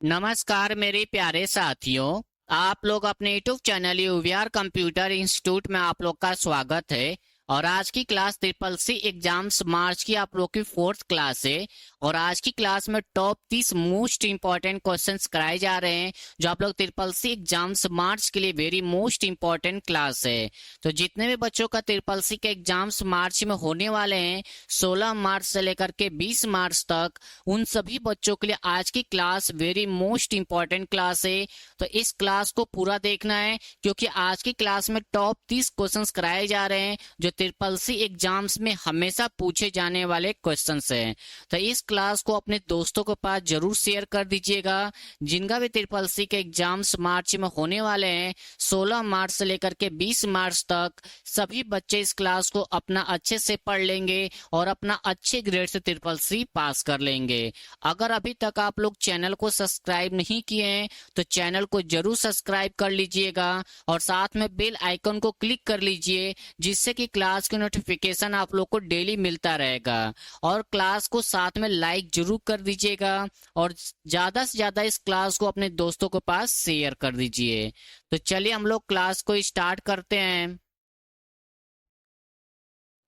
नमस्कार मेरे प्यारे साथियों। आप लोग अपने यूट्यूब चैनल यूवीआर कंप्यूटर इंस्टीट्यूट में आप लोग का स्वागत है। और आज की क्लास ट्रिपल सी एग्जाम्स मार्च की आप लोग की फोर्थ क्लास है। और आज की क्लास में टॉप 30 मोस्ट इंपॉर्टेंट क्वेश्चंस कराए जा रहे हैं, जो आप लोग ट्रिपल सी एग्जाम्स मार्च के लिए वेरी मोस्ट इंपॉर्टेंट क्लास है। तो जितने भी बच्चों का ट्रिपल सी के एग्जाम्स मार्च में होने वाले हैं, 16 मार्च से लेकर के 20 मार्च तक, उन सभी बच्चों के लिए आज की class very most important class है। तो इस क्लास को पूरा देखना है, क्योंकि आज की क्लास में टॉप 30 क्वेश्चंस कराए जा रहे हैं, जो ट्रिपल सी एग्जाम्स में हमेशा पूछे जाने वाले क्वेश्चंस हैं। तो इस क्लास को अपने दोस्तों के पास जरूर शेयर कर दीजिएगा। जिनका भी ट्रिपल सी के एग्जाम्स मार्च में होने वाले हैं, 16 मार्च से लेकर के 20 मार्च तक, सभी बच्चे इस क्लास को अपना अच्छे से पढ़ लेंगे और अपना अच्छे ग्रेड से ट्रिपल सी पास कर लेंगे। अगर अभी तक आप लोग चैनल को सब्सक्राइब नहीं किए हैं, तो चैनल को जरूर सब्सक्राइब कर लीजिएगा और साथ में बेल आइकन को क्लिक कर लीजिए, जिससे कि क्लास की नोटिफिकेशन आप लोग को डेली मिलता रहेगा। और क्लास को साथ में लाइक जरूर कर दीजिएगा और ज्यादा से ज्यादा इस क्लास को अपने दोस्तों के पास शेयर कर दीजिए। तो चलिए हम लोग क्लास को स्टार्ट करते हैं।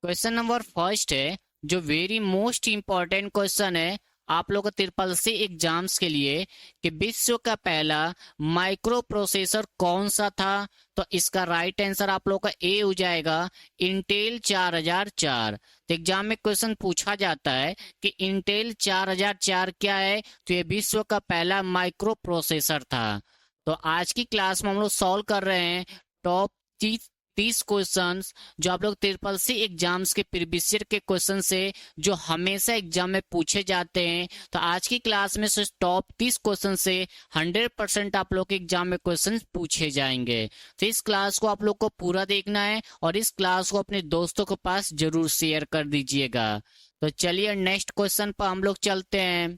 क्वेश्चन नंबर फर्स्ट है, जो वेरी मोस्ट इंपॉर्टेंट क्वेश्चन है आप लोग ट्रिपल सी एग्जाम्स के लिए, कि विश्व का पहला माइक्रो प्रोसेसर कौन सा था। तो इसका राइट आंसर आप लोग का ए हो जाएगा, इंटेल 4004। तो एग्जाम में क्वेश्चन पूछा जाता है कि इंटेल 4004 क्या है, तो ये विश्व का पहला माइक्रो प्रोसेसर था। तो आज की क्लास में हम लोग सॉल्व कर रहे हैं टॉप 30 क्वेश्चंस, जो आप लोग ट्रिपल सी एग्जाम्स के प्रीवियस ईयर के क्वेश्चन से, जो हमेशा एग्जाम में पूछे जाते हैं। तो आज की क्लास में से टॉप 30 क्वेश्चन से 100% आप लोग के एग्जाम में क्वेश्चन पूछे जाएंगे। तो इस क्लास को आप लोग को पूरा देखना है और इस क्लास को अपने दोस्तों के पास जरूर शेयर कर दीजिएगा। तो चलिए नेक्स्ट क्वेश्चन पर हम लोग चलते हैं।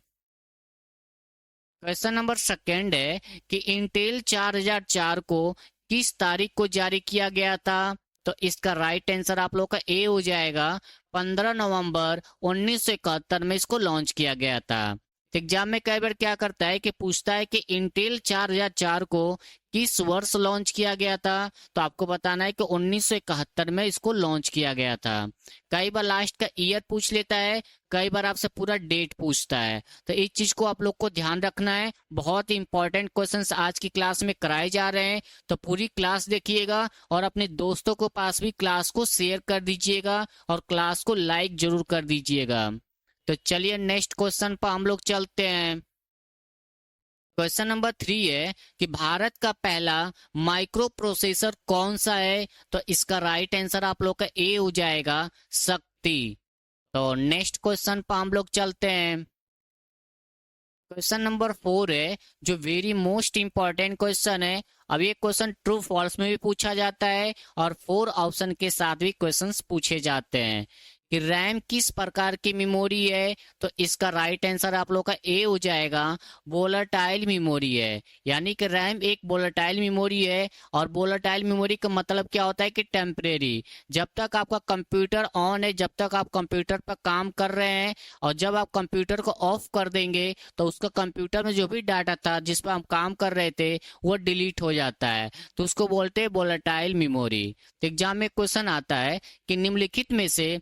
क्वेश्चन नंबर सेकेंड है कि इंटेल 4004 को किस तारीख को जारी किया गया था। तो इसका राइट आंसर आप लोग का ए हो जाएगा, 15 नवंबर 1971 में इसको लॉन्च किया गया था। एग्जाम में कई बार क्या करता है कि पूछता है कि इंटेल 4004 को किस वर्ष लॉन्च किया गया था। तो आपको बताना है कि 1971 में इसको लॉन्च किया गया था। कई बार लास्ट का ईयर पूछ लेता है, कई बार आपसे पूरा डेट पूछता है। तो इस चीज को आप लोग को ध्यान रखना है। बहुत इंपॉर्टेंट क्वेश्चंस आज की क्लास में कराए जा रहे हैं, तो पूरी क्लास देखिएगा और अपने दोस्तों को पास भी क्लास को शेयर कर दीजिएगा और क्लास को लाइक जरूर कर दीजिएगा। तो चलिए नेक्स्ट क्वेश्चन पर हम लोग चलते हैं। क्वेश्चन नंबर 3 है कि भारत का पहला माइक्रो प्रोसेसर कौन सा है। तो इसका राइट आंसर आप लोग का ए हो जाएगा, शक्ति। तो नेक्स्ट क्वेश्चन पर हम लोग चलते हैं। क्वेश्चन नंबर 4 है, जो वेरी मोस्ट इंपॉर्टेंट क्वेश्चन है। अब ये क्वेश्चन ट्रू फॉल्स में भी पूछा जाता है और 4 ऑप्शन के साथ भी क्वेश्चंस पूछे जाते हैं कि रैम किस प्रकार की मेमोरी है। तो इसका राइट आंसर आप लोग का ए हो जाएगा, वोलेटाइल मेमोरी है। यानी कि रैम एक वोलेटाइल मेमोरी है। और वोलेटाइल मेमोरी का मतलब क्या होता है कि टेम्परेरी। जब तक आपका कंप्यूटर ऑन है, जब तक आप कंप्यूटर पर काम कर रहे हैं, और जब आप कंप्यूटर को ऑफ कर देंगे, तो उसका कंप्यूटर में जो भी डाटा था जिस पर हम काम कर रहे थे, वो डिलीट हो जाता है। तो उसको बोलते हैं वोलेटाइल मेमोरी। तो एग्जाम में क्वेश्चन आता है कि निम्नलिखित में से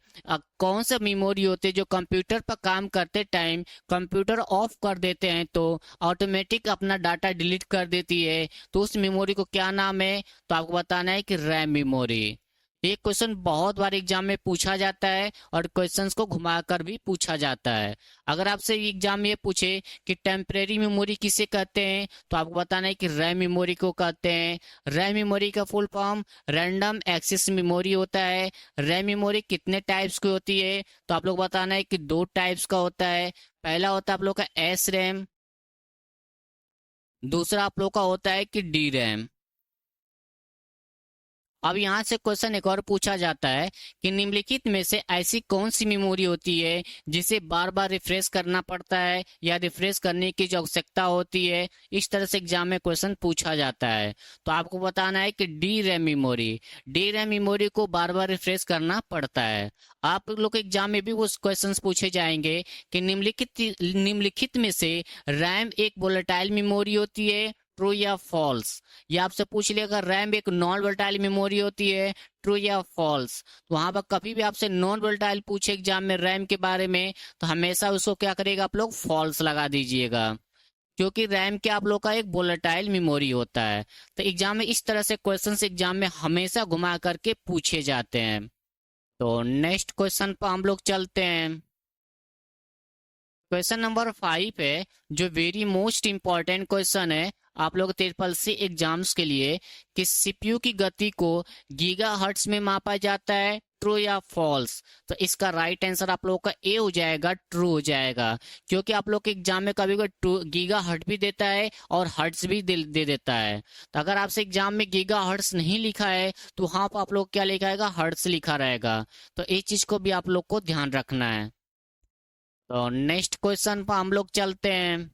कौन सा मेमोरी होते हैं जो कंप्यूटर पर काम करते टाइम कंप्यूटर ऑफ कर देते हैं तो ऑटोमेटिक अपना डाटा डिलीट कर देती है। तो उस मेमोरी को क्या नाम है। तो आपको बताना है कि रैम मेमोरी। ये क्वेश्चन बहुत बार एग्जाम में पूछा जाता है और क्वेश्चंस को घुमाकर भी पूछा जाता है। अगर आपसे एग्जाम में ये पूछे कि टेम्परेरी मेमोरी किसे कहते हैं, तो आपको बताना है कि रैम मेमोरी को कहते हैं। रैम मेमोरी का full form random access memory होता है। रैम मेमोरी कितने टाइप्स की होती है, तो आप लोग बताना है कि 2 टाइप्स का होता है। पहला होता है आप लोग का एस रैम, दूसरा आप लोग का होता है कि डी रैम। अब यहाँ से क्वेश्चन एक और पूछा जाता है कि निम्नलिखित में से ऐसी कौन सी मेमोरी होती है जिसे बार बार रिफ्रेश करना पड़ता है या रिफ्रेश करने की जो आवश्यकता होती है। इस तरह से एग्जाम में क्वेश्चन पूछा जाता है। तो आपको बताना है कि D RAM memory, D RAM memory को बार बार रिफ्रेश करना पड़ता है। आप लोग के एग्जाम में भी वो क्वेश्चंस पूछे जाएंगे कि निम्नलिखित में से रैम एक वोलेटाइल मेमोरी होती है, ट्रू या फॉल्स। ये आपसे पूछ लिया रैम एक नॉन वोलेटाइल मेमोरी होती है, ट्रू या फॉल्स। तो वहां पर कभी भी आपसे नॉन वोलेटाइल पूछे एग्जाम में रैम के बारे में, तो हमेशा उसको क्या करेगा आप लोग, फॉल्स लगा दीजिएगा, क्योंकि रैम क्या आप लोग का एक वोलेटाइल मेमोरी होता है। तो एग्जाम में इस तरह से क्वेश्चन एग्जाम में हमेशा घुमा करके पूछे जाते हैं। तो नेक्स्ट क्वेश्चन पर हम लोग चलते हैं। क्वेश्चन नंबर 5 है, जो वेरी मोस्ट इंपॉर्टेंट क्वेश्चन है आप लोग ट्रिपल सी एग्जाम्स के लिए, कि सीपीयू की गति को गीगाहर्ट्ज में मापा जाता है, ट्रू या फॉल्स। तो इसका राइट आंसर आप लोगों का ए हो जाएगा, ट्रू हो जाएगा, क्योंकि आप लोग के एग्जाम में कभी कभी गीगाहर्ट्ज भी देता है और हर्ट्ज भी दे देता है। तो अगर आपसे एग्जाम में गीगाहर्ट्ज नहीं लिखा है तो वहां पर आप लोग क्या लिखा रहेगा, हर्ट्ज लिखा रहेगा। तो इस चीज को भी आप लोग को ध्यान रखना है। तो नेक्स्ट क्वेश्चन पर हम लोग चलते हैं।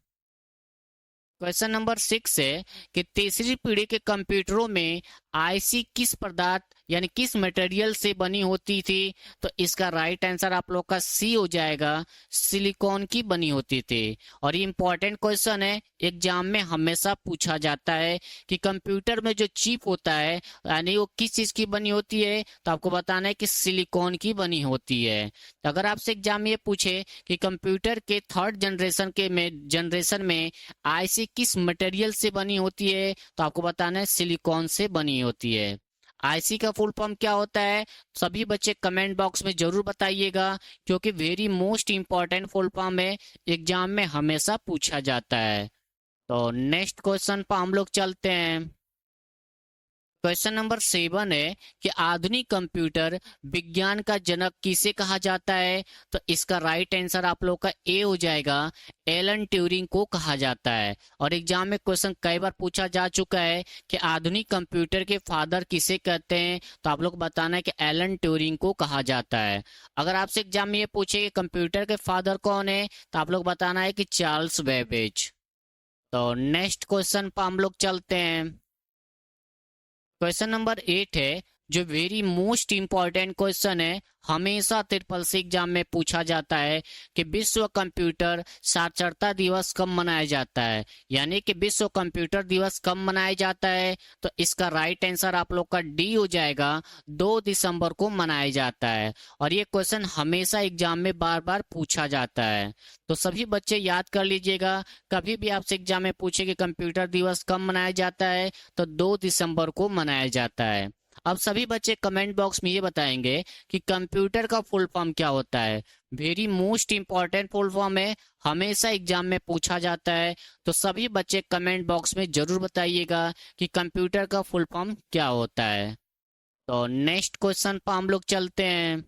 क्वेश्चन नंबर 6 है कि तीसरी पीढ़ी के कंप्यूटरों में आईसी किस पदार्थ यानी किस मटेरियल से बनी होती थी। तो इसका राइट आंसर आप लोग का सी हो जाएगा, सिलिकॉन की बनी होती थी। और ये इंपॉर्टेंट क्वेश्चन है, एग्जाम में हमेशा पूछा जाता है कि कंप्यूटर में जो चिप होता है यानी वो किस चीज की बनी होती है। तो आपको बताना है कि सिलिकॉन की बनी होती है। तो अगर आपसे एग्जाम में ये पूछे कि कंप्यूटर के थर्ड जनरेशन में आईसी किस मटेरियल से बनी होती है, तो आपको बताना है सिलिकॉन से बनी होती है। आईसी का फुल फॉर्म क्या होता है, सभी बच्चे कमेंट बॉक्स में जरूर बताइएगा, क्योंकि very most important full form है, एग्जाम में हमेशा पूछा जाता है। तो नेक्स्ट क्वेश्चन पर हम लोग चलते हैं। क्वेश्चन नंबर 7 है कि आधुनिक कंप्यूटर विज्ञान का जनक किसे कहा जाता है। तो इसका राइट आंसर आप लोग का ए हो जाएगा, एलन ट्यूरिंग को कहा जाता है। और एग्जाम में क्वेश्चन कई बार पूछा जा चुका है कि आधुनिक कंप्यूटर के फादर किसे कहते हैं। तो आप लोग बताना है कि एलन ट्यूरिंग को कहा जाता है। अगर आपसे एग्जाम में ये पूछे कि कंप्यूटर के फादर कौन है, तो आप लोग बताना है कि चार्ल्स बेबेज। तो नेक्स्ट क्वेश्चन पर हम लोग चलते हैं। क्वेश्चन नंबर 8 है, जो वेरी मोस्ट इंपॉर्टेंट क्वेश्चन है, हमेशा ट्रिपल सी एग्जाम में पूछा जाता है कि विश्व कंप्यूटर साक्षरता दिवस कब मनाया जाता है, यानी कि विश्व कंप्यूटर दिवस कब मनाया जाता है। तो इसका राइट आंसर आप लोग का डी हो जाएगा, 2 दिसंबर को मनाया जाता है। और ये क्वेश्चन हमेशा एग्जाम में बार बार पूछा जाता है, तो सभी बच्चे याद कर लीजिएगा। कभी भी आपसे एग्जाम में पूछे कि कंप्यूटर दिवस कब मनाया जाता है, तो 2 दिसंबर को मनाया जाता है। अब सभी बच्चे कमेंट बॉक्स में ये बताएंगे कि कंप्यूटर का फुल फॉर्म क्या होता है। Very most important full form है, हमेशा एग्जाम में पूछा जाता है। तो सभी बच्चे कमेंट बॉक्स में जरूर बताइएगा कि कंप्यूटर का फुल फॉर्म क्या होता है। तो नेक्स्ट क्वेश्चन पर हम लोग चलते हैं।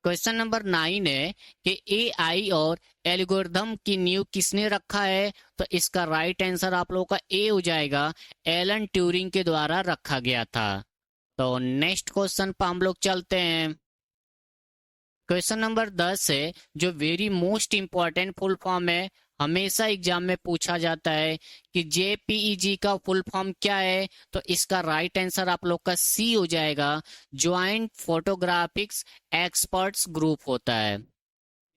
क्वेश्चन नंबर 9 है कि एआई और एल्गोरिथम की नींव किसने रखा है। तो इसका राइट आंसर आप लोगों का ए हो जाएगा, एलन ट्यूरिंग के द्वारा रखा गया था। तो नेक्स्ट क्वेश्चन पर हम लोग चलते हैं। क्वेश्चन नंबर 10 है, जो very most important full form है, हमेशा एग्जाम में पूछा जाता है कि जेपीईजी का फुल फॉर्म क्या है। तो इसका राइट आंसर आप लोग का सी हो जाएगा, ज्वाइंट फोटोग्राफिक्स एक्सपर्ट्स ग्रुप होता है।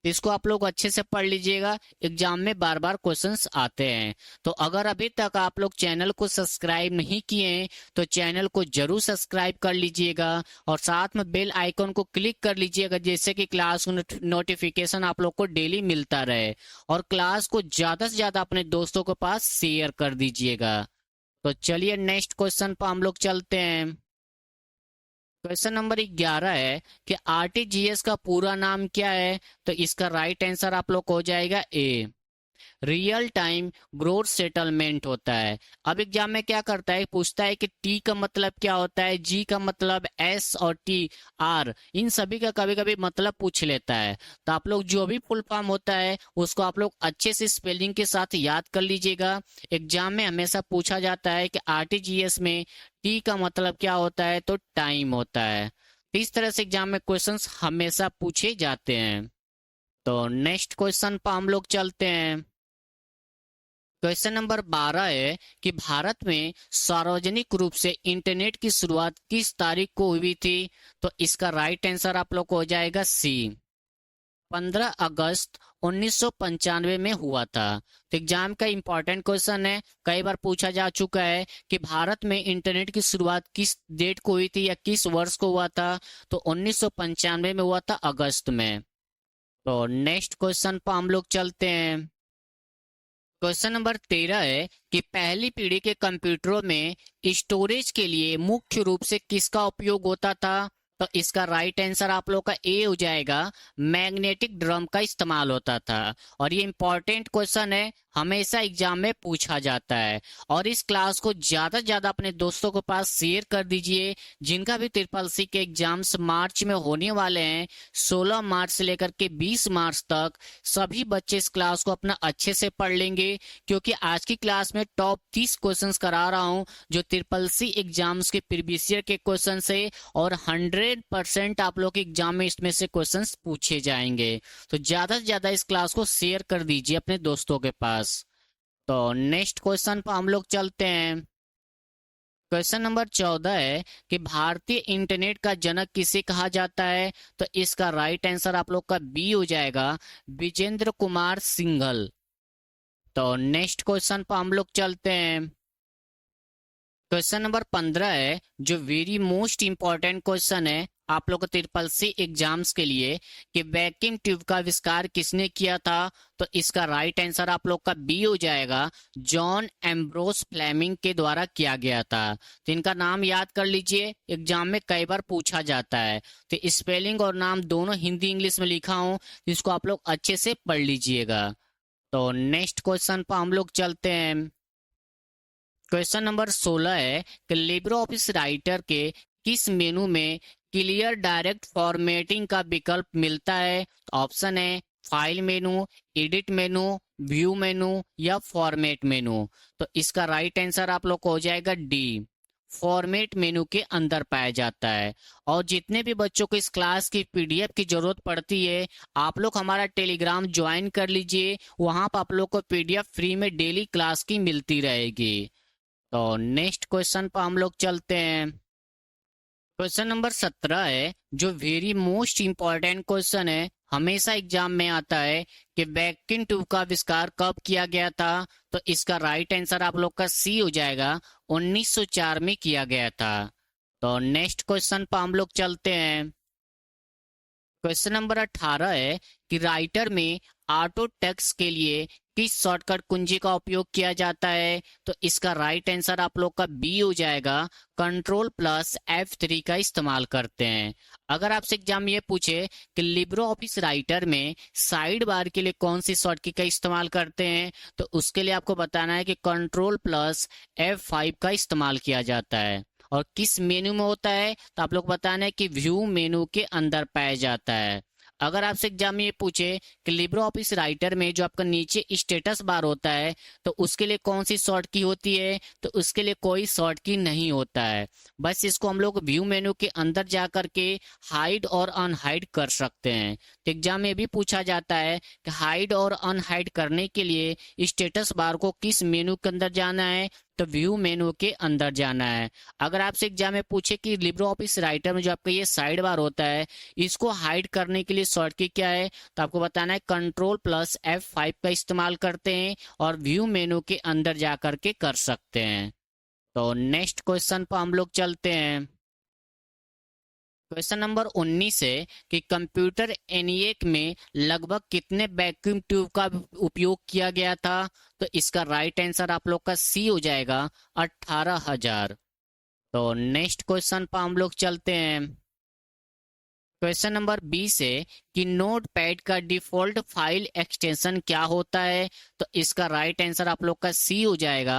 इसको आप लोग अच्छे से पढ़ लीजिएगा, एग्जाम में बार बार क्वेश्चंस आते हैं। तो अगर अभी तक आप लोग चैनल को सब्सक्राइब नहीं किए हैं तो चैनल को जरूर सब्सक्राइब कर लीजिएगा और साथ में बेल आइकन को क्लिक कर लीजिएगा, जैसे कि क्लास नोटिफिकेशन आप लोग को डेली मिलता रहे। और क्लास को ज्यादा से ज्यादा अपने दोस्तों के पास शेयर कर दीजिएगा। तो चलिए नेक्स्ट क्वेश्चन पर हम लोग चलते हैं। क्वेश्चन नंबर 11 है कि आरटीजीएस का पूरा नाम क्या है। तो इसका राइट आंसर आप लोग को हो जाएगा ए, रियल टाइम ग्रोथ सेटलमेंट होता है। अब एग्जाम में क्या करता है, पूछता है कि टी का मतलब क्या होता है, जी का मतलब, एस और टी, आर, इन सभी का कभी कभी मतलब पूछ लेता है। तो आप लोग जो भी फुल फॉर्म होता है उसको आप लोग अच्छे से स्पेलिंग के साथ याद कर लीजिएगा। एग्जाम में हमेशा पूछा जाता है कि आरटीजीएस में टी का मतलब क्या होता है, तो टाइम होता है। तो इस तरह से एग्जाम में क्वेश्चंस हमेशा पूछे जाते हैं। तो नेक्स्ट क्वेश्चन पर हम लोग चलते हैं। क्वेश्चन नंबर 12 है कि भारत में सार्वजनिक रूप से इंटरनेट की शुरुआत किस तारीख को हुई थी, तो इसका राइट आंसर आप लोग को हो जाएगा सी, 15 अगस्त 1995 में हुआ था। तो एग्जाम का इंपॉर्टेंट क्वेश्चन है, कई बार पूछा जा चुका है कि भारत में इंटरनेट की शुरुआत किस डेट को हुई थी या किस वर्ष को हुआ था, तो 1995 में हुआ था, अगस्त में। तो नेक्स्ट क्वेश्चन पर हम लोग चलते हैं। क्वेश्चन नंबर 13 है कि पहली पीढ़ी के कंप्यूटरों में स्टोरेज के लिए मुख्य रूप से किसका उपयोग होता था, तो इसका राइट आंसर आप लोग का ए हो जाएगा, मैग्नेटिक ड्रम का इस्तेमाल होता था। और ये इंपॉर्टेंट क्वेश्चन है, हमेशा एग्जाम में पूछा जाता है। और इस क्लास को ज्यादा से ज्यादा अपने दोस्तों के पास शेयर कर दीजिए, जिनका भी ट्रिपल सी के एग्जाम्स मार्च में होने वाले हैं, 16 मार्च से लेकर के 20 मार्च तक। सभी बच्चे इस क्लास को अपना अच्छे से पढ़ लेंगे, क्योंकि आज की क्लास में टॉप 30 क्वेश्चंस करा रहा हूं जो ट्रिपल सी एग्जाम्स के प्रीवियस ईयर के क्वेश्चन से, और 100% आप लोग के एग्जाम में इसमें से क्वेश्चंस पूछे जाएंगे। तो ज्यादा से ज्यादा इस क्लास को शेयर कर दीजिए अपने दोस्तों के पास। तो नेक्स्ट क्वेश्चन पर हम लोग चलते हैं। क्वेश्चन नंबर 14 है कि भारतीय इंटरनेट का जनक किसे कहा जाता है, तो इसका राइट आंसर आप लोग का बी हो जाएगा, विजेंद्र कुमार सिंघल। तो नेक्स्ट क्वेश्चन पर हम लोग चलते हैं। क्वेश्चन नंबर 15 है जो वेरी मोस्ट इंपॉर्टेंट क्वेश्चन है आप लोग को ट्रिपल सी एग्जाम्स के लिए, कि वैक्यूम ट्यूब का आविष्कार किसने किया था, तो इसका राइट आंसर आप लोग का बी हो जाएगा, जॉन एम्ब्रोस फ्लेमिंग के द्वारा किया गया था। तो इनका नाम याद कर लीजिए, एग्जाम में कई बार पूछा जाता है। तो स्पेलिंग और नाम दोनों हिंदी इंग्लिश में लिखा हूं, इसको आप लोग अच्छे से पढ़ लीजिएगा। तो नेक्स्ट क्वेश्चन पर हम लोग चलते हैं। क्वेश्चन नंबर 16 है कि लिब्रे ऑफिस राइटर के किस मेनू में क्लियर डायरेक्ट फॉर्मेटिंग का विकल्प मिलता है, तो ऑप्शन है फाइल मेनू, एडिट मेनू, व्यू मेनू या फॉर्मेट मेनू। तो इसका राइट आंसर आप लोग को हो जाएगा डी, फॉर्मेट मेनू के अंदर पाया जाता है। और जितने भी बच्चों को इस क्लास की पीडीएफ की जरूरत पड़ती है, आप लोग हमारा टेलीग्राम ज्वाइन कर लीजिए, वहां पर आप लोग को पीडीएफ फ्री में डेली क्लास की मिलती रहेगी। तो नेक्स्ट क्वेश्चन पर हम लोग चलते हैं। क्वेश्चन नंबर 17 है जो वेरी मोस्ट इंपॉर्टेंट क्वेश्चन है, हमेशा एग्जाम में आता है कि वैक्यूम ट्यूब का आविष्कार कब किया गया था, तो इसका राइट आंसर आप लोग का सी हो जाएगा, 1904 में किया गया था। तो नेक्स्ट क्वेश्चन पर हम लोग चलते हैं। क्वेश्चन नंबर 18 है कि राइटर में ऑटो टेक्स्ट के लिए किस शॉर्टकट कुंजी का उपयोग किया जाता है, तो इसका राइट आंसर आप लोग का बी हो जाएगा, Ctrl+F3 का इस्तेमाल करते हैं। अगर आपसे एग्जाम में ये पूछे कि लिब्रे ऑफिस राइटर में साइड बार के लिए कौन सी शॉर्टकट का इस्तेमाल करते हैं, तो उसके लिए आपको बताना है कि Ctrl+F5 का इस्तेमाल किया जाता है। और किस मेनू में होता है, तो आप लोग बताना है कि व्यू मेनू के अंदर पाया जाता है। अगर आपसे एग्जाम में ये पूछे कि लिब्रे ऑफिस राइटर में जो आपका नीचे स्टेटस बार होता है, तो उसके लिए कौन सी शॉर्ट की होती है, तो उसके लिए कोई शॉर्ट की नहीं होता है। बस इसको हम लोग व्यू मेनू के अंदर जा करके हाइड और अनहाइड कर सकते हैं। तो एग्जाम में भी पूछा जाता है कि हाइड और अनहाइड करने के लिए स्टेटस बार को किस मेनू के अंदर जाना है, तो व्यू मेनू के अंदर जाना है। अगर आपसे एग्जाम में पूछे कि लिब्रे ऑफिस राइटर में जो आपका ये साइड बार होता है, इसको हाइड करने के लिए शॉर्टकट क्या है, तो आपको बताना है Ctrl+F5 का इस्तेमाल करते हैं और व्यू मेनू के अंदर जा करके कर सकते हैं। तो नेक्स्ट क्वेश्चन पर हम लोग चलते हैं। क्वेश्चन नंबर 19 है कि कंप्यूटर ENIAC में लगभग कितने वैक्यूम ट्यूब का उपयोग किया गया था, तो इसका राइट आंसर आप लोग का सी हो जाएगा, 18,000। तो नेक्स्ट क्वेश्चन पर हम लोग चलते हैं। क्वेश्चन नंबर 20 है कि नोट पैड का डिफॉल्ट फाइल एक्सटेंशन क्या होता है? तो इसका राइट आंसर आप लोग का सी हो जाएगा,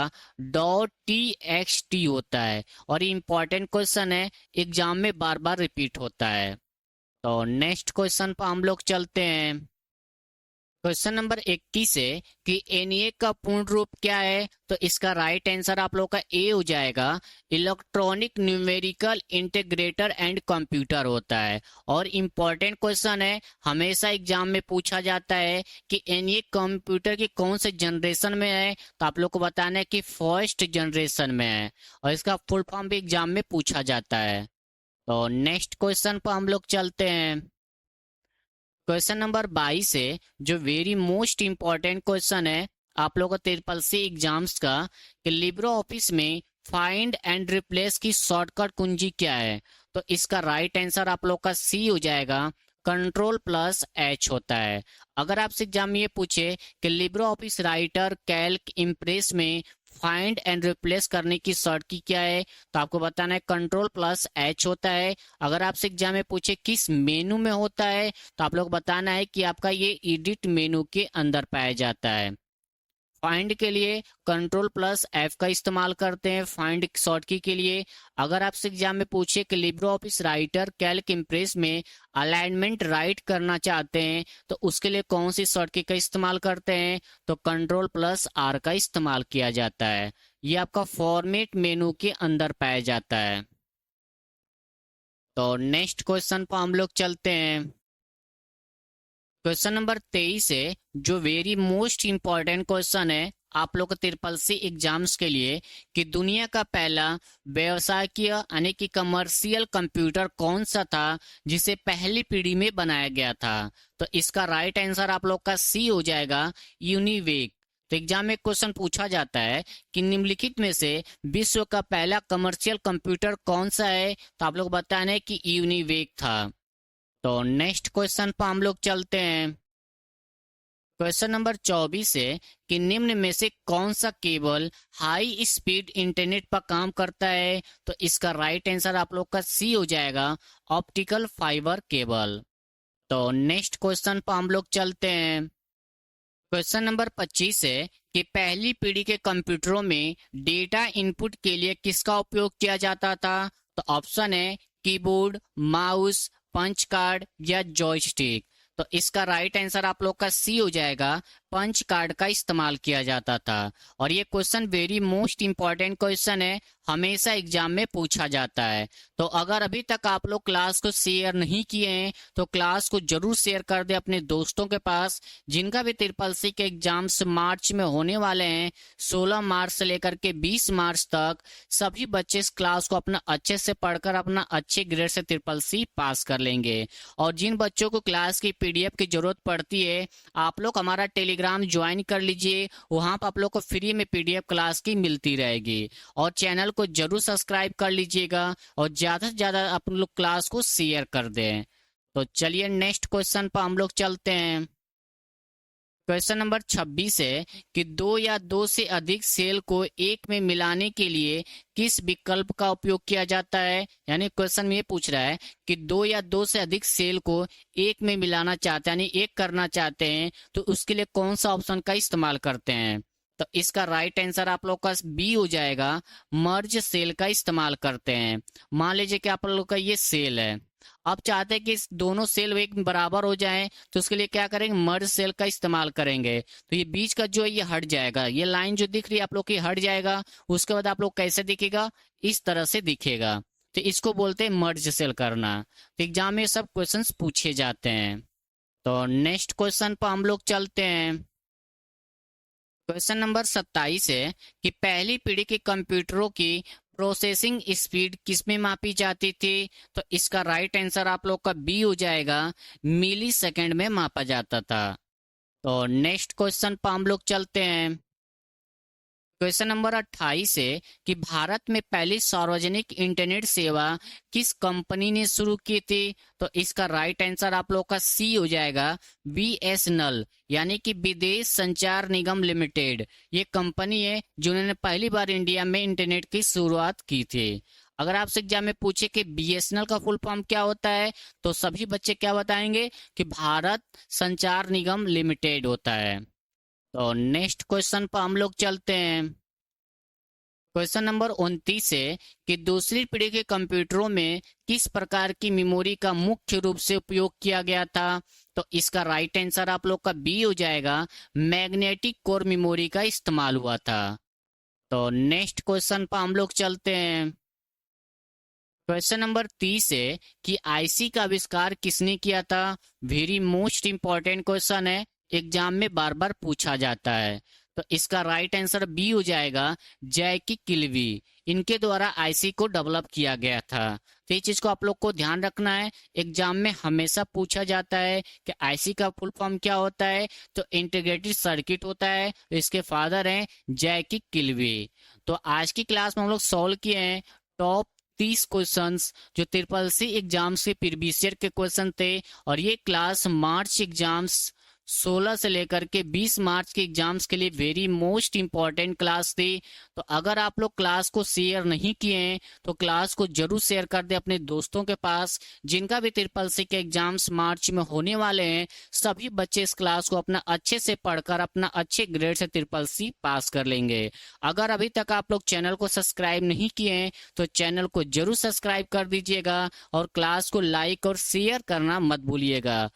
.txt होता है। और ये इंपॉर्टेंट क्वेश्चन है, एग्जाम में बार बार रिपीट होता है। तो नेक्स्ट क्वेश्चन पर हम लोग चलते हैं। क्वेश्चन नंबर 21 है कि एनए का पूर्ण रूप क्या है? तो इसका राइट आंसर आप लोग का ए हो जाएगा, electronic numerical integrator and computer होता है। और इम्पोर्टेंट क्वेश्चन है, हमेशा एग्जाम में पूछा जाता है कि एनए कंप्यूटर की कौन से जनरेशन में है? तो आप लोग को बताना है कि फर्स्ट जनरेशन में है। और इसका फुल फॉर्म भी एग्जाम में पूछा जाता है। तो नेक्स्ट क्वेश्चन पर हम लोग चलते हैं। क्वेश्चन नंबर 22 है जो वेरी मोस्ट इंपॉर्टेंट क्वेश्चन है आप लोगों को ट्रिपल सी एग्जाम्स का, कि लिब्रो ऑफिस में फाइंड एंड रिप्लेस की शॉर्टकट कुंजी क्या है? तो इसका राइट आंसर आप लोग का सी हो जाएगा, Ctrl+H होता है। अगर आपसे एग्जाम में ये पूछे कि Libre office writer, Calc, impress में फाइंड एंड रिप्लेस करने की शॉर्टकट क्या है? तो आपको बताना है Ctrl+H होता है। अगर आपसे एग्जाम में पूछे किस मेनू में होता है, तो आप लोग बताना है कि आपका ये एडिट मेनू के अंदर पाया जाता है। फाइंड के लिए Ctrl+F का इस्तेमाल करते हैं फाइंड शॉर्टकी के लिए। अगर आपसे एग्जाम में पूछे कि Libre office writer, Calc, impress में अलाइनमेंट राइट करना चाहते हैं, तो उसके लिए कौन सी शॉर्टकी का इस्तेमाल करते हैं? तो Ctrl+R का इस्तेमाल किया जाता है। ये आपका फॉर्मेट मेनू के अंदर पाया जाता है। तो नेक्स्ट क्वेश्चन पर हम लोग चलते हैं। क्वेश्चन नंबर 23 है जो वेरी मोस्ट इंपॉर्टेंट क्वेश्चन है आप लोग ट्रिपल सी एग्जाम्स के लिए, कि दुनिया का पहला व्यवसायिक यानी कि कमर्शियल कंप्यूटर कौन सा था जिसे पहली पीढ़ी में बनाया गया था? तो इसका राइट आंसर आप लोग का सी हो जाएगा, यूनिवेक। तो एग्जाम में क्वेश्चन पूछा जाता है कि निम्नलिखित में से विश्व का पहला कमर्शियल कंप्यूटर कौन सा है? तो आप लोग बताना है कि यूनिवेक था। तो नेक्स्ट क्वेश्चन पर हम लोग चलते हैं। क्वेश्चन नंबर 24 है कि निम्न में से कौन सा केबल हाई स्पीड इंटरनेट पर काम करता है? तो इसका राइट आंसर आप लोग का सी हो जाएगा, ऑप्टिकल फाइबर केबल। तो नेक्स्ट क्वेश्चन पर हम लोग चलते हैं। क्वेश्चन नंबर 25 है कि पहली पीढ़ी के कंप्यूटरों में डेटा इनपुट के लिए किसका उपयोग किया जाता था? तो ऑप्शन है कीबोर्ड, माउस, पंच कार्ड या जॉयस्टिक। तो इसका राइट आंसर आप लोग का सी हो जाएगा, पंच कार्ड का इस्तेमाल किया जाता था। और ये question very most important question है, हमेशा एग्जाम में पूछा जाता है। तो अगर अभी तक आप लोग क्लास को शेयर नहीं किए हैं तो क्लास को जरूर शेयर कर दे अपने दोस्तों के पास, जिनका भी ट्रिपल सी के एग्जाम्स मार्च में होने वाले हैं। 16 मार्च से लेकर के 20 मार्च तक सभी बच्चे इस क्लास को अपना अच्छे से पढ़कर अपना अच्छे ग्रेड से ट्रिपल सी पास कर लेंगे। और जिन बच्चों को क्लास की पीडीएफ की जरूरत पड़ती है, आप लोग हमारा टेलीग्राम ज्वाइन कर लीजिए, वहां पर आप लोग को फ्री में पीडीएफ क्लास की मिलती रहेगी। और चैनल को जरूर सब्सक्राइब कर लीजिएगा और ज्यादा से ज्यादा आप लोग क्लास को शेयर कर दें। तो चलिए नेक्स्ट क्वेश्चन पर हम लोग चलते हैं। क्वेश्चन नंबर 26 है कि दो या दो से अधिक सेल को एक में मिलाने के लिए किस विकल्प का उपयोग किया जाता है? यानी क्वेश्चन में ये पूछ रहा है कि दो या दो से अधिक सेल को एक में मिलाना चाहते हैं, यानी एक करना चाहते हैं, तो उसके लिए कौन सा ऑप्शन का इस्तेमाल करते हैं? तो इसका राइट आंसर आप लोग का बी हो जाएगा, मर्ज सेल का इस्तेमाल करते हैं। मान लीजिए कि आप लोग का ये सेल है, आप चाहते हैं कि इस दोनों सेल एक बराबर हो जाएं, तो उसके लिए क्या करेंगे, मर्ज सेल का इस्तेमाल करेंगे। तो ये बीच का जो है ये हट जाएगा, ये लाइन जो दिख रही है आप लोग की हट जाएगा। उसके बाद आप लोग कैसे दिखेगा, इस तरह से दिखेगा। तो इसको बोलते हैं मर्ज सेल करना। तो एग्जाम में सब क्वेश्चंस पूछे जाते हैं। तो नेक्स्ट क्वेश्चन पर हम लोग चलते हैं। क्वेश्चन नंबर 27 है कि पहली पीढ़ी के कंप्यूटरों की प्रोसेसिंग स्पीड किसमें मापी जाती थी? तो इसका राइट आंसर आप लोग का बी हो जाएगा, मिली सेकेंड में मापा जाता था। तो नेक्स्ट क्वेश्चन पर हम लोग चलते हैं। क्वेश्चन नंबर 28 है कि भारत में पहली सार्वजनिक इंटरनेट सेवा किस कंपनी ने शुरू की थी? तो इसका राइट आंसर आप लोग का सी हो जाएगा, बीएसएनएल, यानी कि विदेश संचार निगम लिमिटेड। ये कंपनी है जिन्होंने पहली बार इंडिया में इंटरनेट की शुरुआत की थी। अगर आपसे एग्जाम में पूछे कि बीएसएनएल का फुल फॉर्म क्या होता है, तो सभी बच्चे क्या बताएंगे कि भारत संचार निगम लिमिटेड होता है। तो नेक्स्ट क्वेश्चन पर हम लोग चलते हैं। क्वेश्चन नंबर 29 है कि दूसरी पीढ़ी के कंप्यूटरों में किस प्रकार की मेमोरी का मुख्य रूप से उपयोग किया गया था। तो इसका राइट आंसर आप लोग का बी हो जाएगा, मैग्नेटिक कोर मेमोरी का इस्तेमाल हुआ था। तो नेक्स्ट क्वेश्चन पर हम लोग चलते हैं। क्वेश्चन नंबर 30 है कि आईसी का आविष्कार किसने किया था। वेरी मोस्ट इंपॉर्टेंट क्वेश्चन है, एग्जाम में बार बार पूछा जाता है। तो इसका राइट आंसर बी हो जाएगा, जैकी किल्वी। इनके द्वारा आईसी को डेवलप किया गया था। तो ये चीज को आप लोग को ध्यान रखना है, एग्जाम में हमेशा पूछा जाता है कि आईसी का फुल फॉर्म क्या होता है। तो इंटीग्रेटेड सर्किट होता है। तो इसके फादर हैं जैकी किल्वी। तो आज की क्लास में हम लोग सॉल्व किए हैं टॉप 30 क्वेश्चंस जो ट्रिपल सी एग्जाम्स के प्रीवियस ईयर के क्वेश्चन थे। और ये क्लास मार्च एग्जाम्स 16 से लेकर के 20 मार्च के एग्जाम्स के लिए वेरी मोस्ट इंपॉर्टेंट क्लास थी। तो अगर आप लोग क्लास को शेयर नहीं किए हैं तो क्लास को जरूर शेयर कर दें अपने दोस्तों के पास, जिनका भी ट्रिपल सी के एग्जाम्स मार्च में होने वाले हैं। सभी बच्चे इस क्लास को अपना अच्छे से पढ़कर अपना अच्छे ग्रेड से ट्रिपल सी पास कर लेंगे। अगर अभी तक आप लोग चैनल को सब्सक्राइब नहीं किए हैं तो चैनल को जरूर सब्सक्राइब कर दीजिएगा और क्लास को लाइक और शेयर करना मत भूलिएगा।